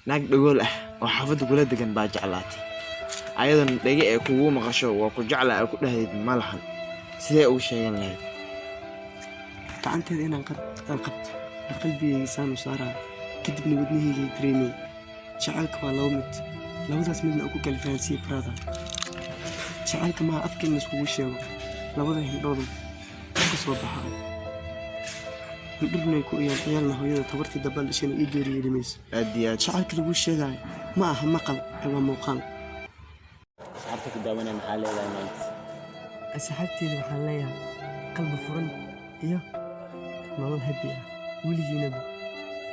naag dhagool ah oo xaafadda kula degan baa jeclaatay ayadan dhaga ee kugu maqasho waa ku jeclaa ay ku dhahayd malahan sidee ugu sheegan lahayd gacanteeda inaan qabto qalbigayga saan u saaraa kadibna wadnahayga dareemay jacaylka waa laba mid labadaas midna ugu kala fahansiiyey brother jacaylka maa afkeena iskugu sheego labada hindhoodu ka soo baxa hindhurnay ku iyaan ciyaalna hooyada tabartii dabal dhashana ii geeriyeeli mayso aad iyo aad jacaylka lagu sheegaayo ma aha maqal ee waa muuqaal asxaabta ku daawanaya maxaa leedahay maanta asxaabteeda waxaan leeyahay qalbi furan iyo nolol habi ah weligiinaba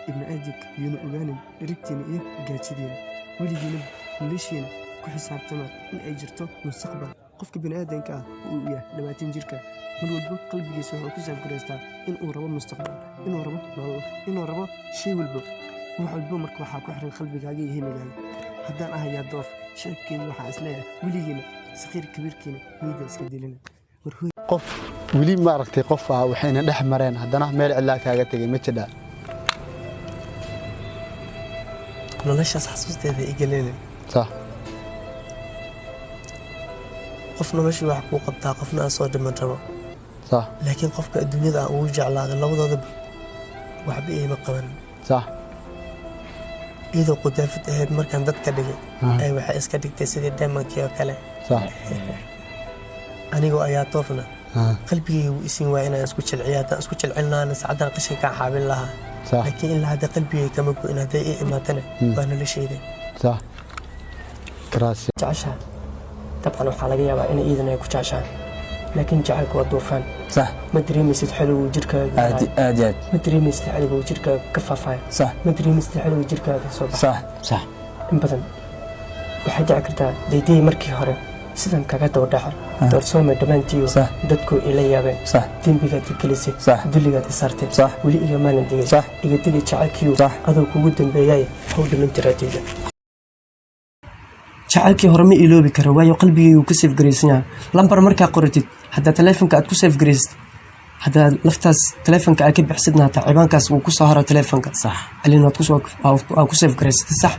ibni aadamka iyona ogaanin dherigtiina iyo gaajadiina weligiinaba noloshiina ku xisaabtama in ay jirto mustaqbal qofka bini'aadanka ah uu yahay 20 jirka mar walba qalbigiisa wuxuu ku saafgaraystaa inuu rabo mustaqbal inuu rabo nolol inuu rabo shay walba wax walba marka waxaa ku xiran qalbigaaga iyo himigaaga haddaan ahayaa doof sheekkeeda waxaa isleeyahay weligiina saqiir kabiirkiina niyada iska dilina qof weli ma aragtay qof ah waxayna dhex mareen haddana meel cidlaa kaaga tegay ma jidhaa noloshaas xasuusteeda igalele صح qof noloshii wax kuu qabtaa qofna aan soo dhiman rabo صح laakiin qofka adduunyada aan ugu jeclaaday labadoodaba waxba iima qaban صح iyadoo qudaafad ahayd markaan dadka dhigay ay waxay iska dhigtay sidii diamondkii oo kale صح anigoo ayaa toofna qalbigayga wuu isin waa inaan isku jilciyo haddaan isku jilcin lahaana saacadaan qashinkaan xaabin lahaa laakiin ilaa hadda qalbigayga kama go-in hadday ii imaatana waa noloshayda صح كراسي jeceshaha dabcan waxaa laga yaabaa inay iidan ay ku jeceshahay laakiin jacaylku waa duufaan صح ma dareemaysid xilliguu jirkaaga aad ma dareemaysid xilliguu jirkaaga ka faafaya صح ma dareemaysid xilliguu jirkaaga soo baxa صح صح in badan waxay dhici kartaa dayday markii hore sidan kaga dawdhaca doorsoomay dhammaantiiyo dadku ila yaabeen dembigaad gelisay dulligaad isaartay weli iga maanan digay iga digay jacaylkiiyo adoo kugu dambeeyay how dhiman jiraatayda jacaylkii hore ma iloobi karo waayo qalbigaygu ku safe garaysan yahay lambar markaa qoratid haddaa taleefanka aad ku safe garaysid haddaa laftaas taleefanka aad ka bixsidna hataa cibaankaas wuu ku soo haro taleefanka alin waad ku safe garaysatay sax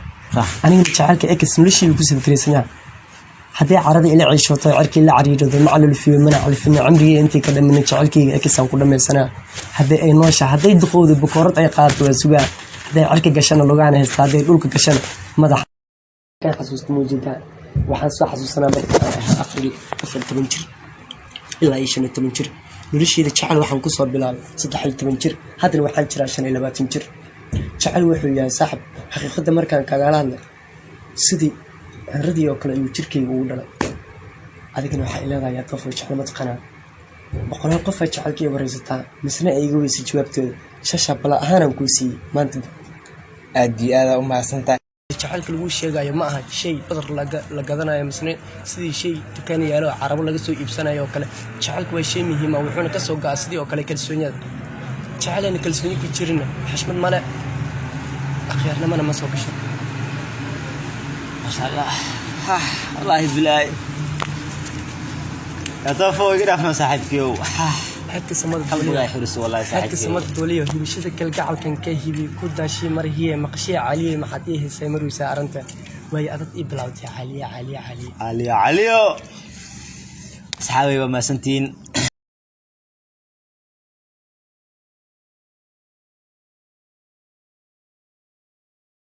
anigana jacaylka ekis noloshaygu ku safe garaysan yahay haddii carada ila ciishooto cirkii ila cariirado macalulfiyo mana califina cimrigii intii ka dhamina jacaylkayga ekisaan ku dhammaysanaa haddii ay noosha hadday duqowda bukoorad ay qaadato waa sugaa hadday cirka gashana logaana haysta hadday dhulka gashana madax كان حسوس موجودة وحن صح حسوسنا بدأ أفر تبنجر إلا يشون التبنجر نرشي إذا شعل وحن كسر بلال صدح التبنجر هذا الوحن جرا عشان إلا باتنجر شعل وحو يا صاحب حقيقة ده مركان كعلان سدي الردي وكل يوتركي ولا هذا كانوا حائلا ذا يطفو شعل ما تقنا بقولها قفة شعل كي ورزتها مثلنا يجوي سجوابته شاشة بلا أهانا مكوسي ما أنت أدي هذا أم سنتا jacaylka lagu sheegayo ma aha shay badar la gadanayo misne sidii shay dukaan yaalo carabo laga soo iibsanayo oo kale jacaylku waa shay muhiim ah wuxuuna ka soo gaa sidii oo kale kalsooniyada jacaylna kalsooni ku jirina xishmad male akhyarnimana ma soo gasho ما شاء الله والله بالله يا طفو يقرا في صاحبكيو حتى سمد الله يحرس والله صاحبكيو حتى سمد دوليه هبشده كلقعل كان كهبي كوداشي مرهيه مقشي علي ما حديه سيمرو سارنته way adad iblaawtay caliya علي اصحابي وما سنتين